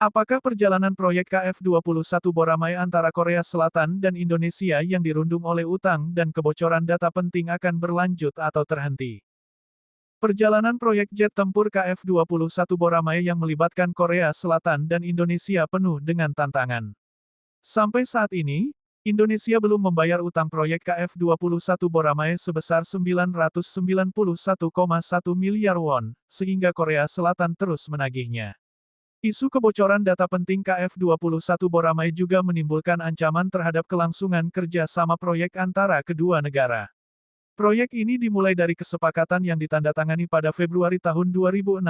Apakah perjalanan proyek KF-21 Boramae antara Korea Selatan dan Indonesia yang dirundung oleh utang dan kebocoran data penting akan berlanjut atau terhenti? Perjalanan proyek jet tempur KF-21 Boramae yang melibatkan Korea Selatan dan Indonesia penuh dengan tantangan. Sampai saat ini, Indonesia belum membayar utang proyek KF-21 Boramae sebesar 991,1 miliar won, sehingga Korea Selatan terus menagihnya. Isu kebocoran data penting KF-21 Boramae juga menimbulkan ancaman terhadap kelangsungan kerja sama proyek antara kedua negara. Proyek ini dimulai dari kesepakatan yang ditandatangani pada Februari tahun 2016,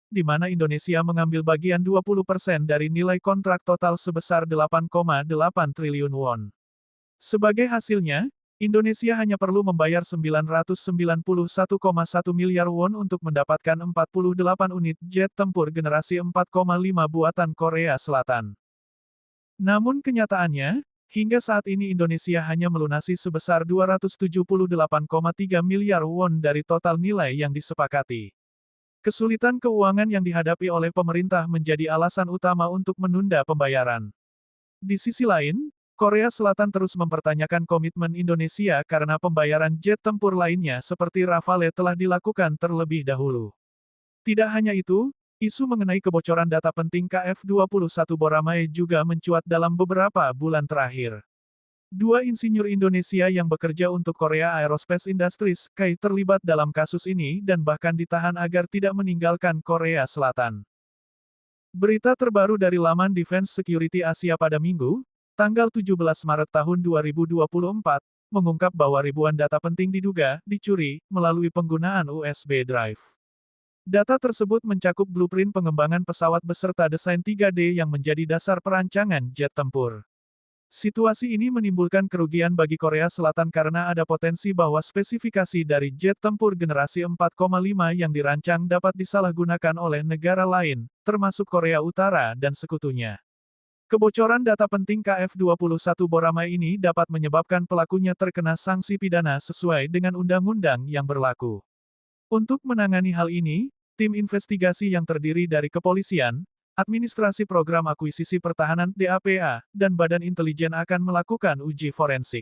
di mana Indonesia mengambil bagian 20% dari nilai kontrak total sebesar 8,8 triliun won. Sebagai hasilnya, Indonesia hanya perlu membayar 991,1 miliar won untuk mendapatkan 48 unit jet tempur generasi 4,5 buatan Korea Selatan. Namun kenyataannya, hingga saat ini Indonesia hanya melunasi sebesar 278,3 miliar won dari total nilai yang disepakati. Kesulitan keuangan yang dihadapi oleh pemerintah menjadi alasan utama untuk menunda pembayaran. Di sisi lain, Korea Selatan terus mempertanyakan komitmen Indonesia karena pembayaran jet tempur lainnya seperti Rafale telah dilakukan terlebih dahulu. Tidak hanya itu, isu mengenai kebocoran data penting KF-21 Boramae juga mencuat dalam beberapa bulan terakhir. Dua insinyur Indonesia yang bekerja untuk Korea Aerospace Industries, KAI, terlibat dalam kasus ini dan bahkan ditahan agar tidak meninggalkan Korea Selatan. Berita terbaru dari laman Defense Security Asia pada Minggu, tanggal 17 Maret tahun 2024, mengungkap bahwa ribuan data penting diduga dicuri melalui penggunaan USB drive. Data tersebut mencakup blueprint pengembangan pesawat beserta desain 3D yang menjadi dasar perancangan jet tempur. Situasi ini menimbulkan kerugian bagi Korea Selatan karena ada potensi bahwa spesifikasi dari jet tempur generasi 4,5 yang dirancang dapat disalahgunakan oleh negara lain, termasuk Korea Utara dan sekutunya. Kebocoran data penting KF-21 Boramae ini dapat menyebabkan pelakunya terkena sanksi pidana sesuai dengan undang-undang yang berlaku. Untuk menangani hal ini, tim investigasi yang terdiri dari kepolisian, administrasi program akuisisi pertahanan DAPA, dan Badan Intelijen akan melakukan uji forensik.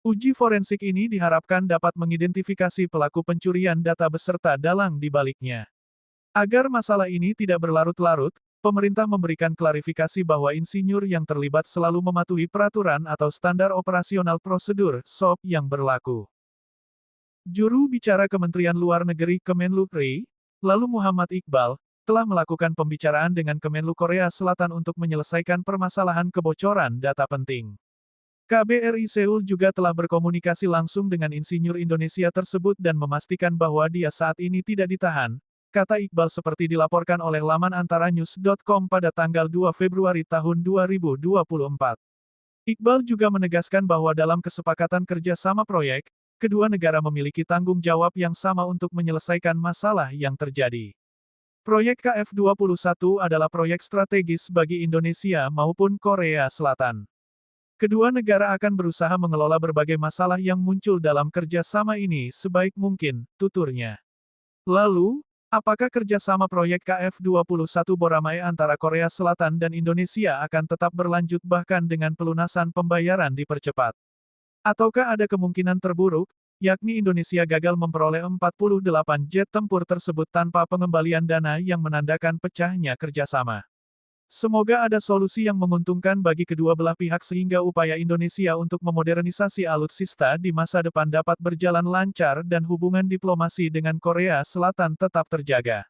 Uji forensik ini diharapkan dapat mengidentifikasi pelaku pencurian data beserta dalang di baliknya. Agar masalah ini tidak berlarut-larut, pemerintah memberikan klarifikasi bahwa insinyur yang terlibat selalu mematuhi peraturan atau standar operasional prosedur (SOP) yang berlaku. Juru bicara Kementerian Luar Negeri Kemenlu RI, lalu Muhammad Iqbal, telah melakukan pembicaraan dengan Kemenlu Korea Selatan untuk menyelesaikan permasalahan kebocoran data penting. KBRI Seoul juga telah berkomunikasi langsung dengan insinyur Indonesia tersebut dan memastikan bahwa dia saat ini tidak ditahan, kata Iqbal seperti dilaporkan oleh laman antaranews.com pada tanggal 2 Februari tahun 2024. Iqbal juga menegaskan bahwa dalam kesepakatan kerja sama proyek, kedua negara memiliki tanggung jawab yang sama untuk menyelesaikan masalah yang terjadi. Proyek KF-21 adalah proyek strategis bagi Indonesia maupun Korea Selatan. Kedua negara akan berusaha mengelola berbagai masalah yang muncul dalam kerja sama ini sebaik mungkin, tuturnya. Lalu, apakah kerjasama proyek KF-21 Boramae antara Korea Selatan dan Indonesia akan tetap berlanjut bahkan dengan pelunasan pembayaran dipercepat? Ataukah ada kemungkinan terburuk, yakni Indonesia gagal memperoleh 48 jet tempur tersebut tanpa pengembalian dana yang menandakan pecahnya kerjasama? Semoga ada solusi yang menguntungkan bagi kedua belah pihak sehingga upaya Indonesia untuk memodernisasi alutsista di masa depan dapat berjalan lancar dan hubungan diplomasi dengan Korea Selatan tetap terjaga.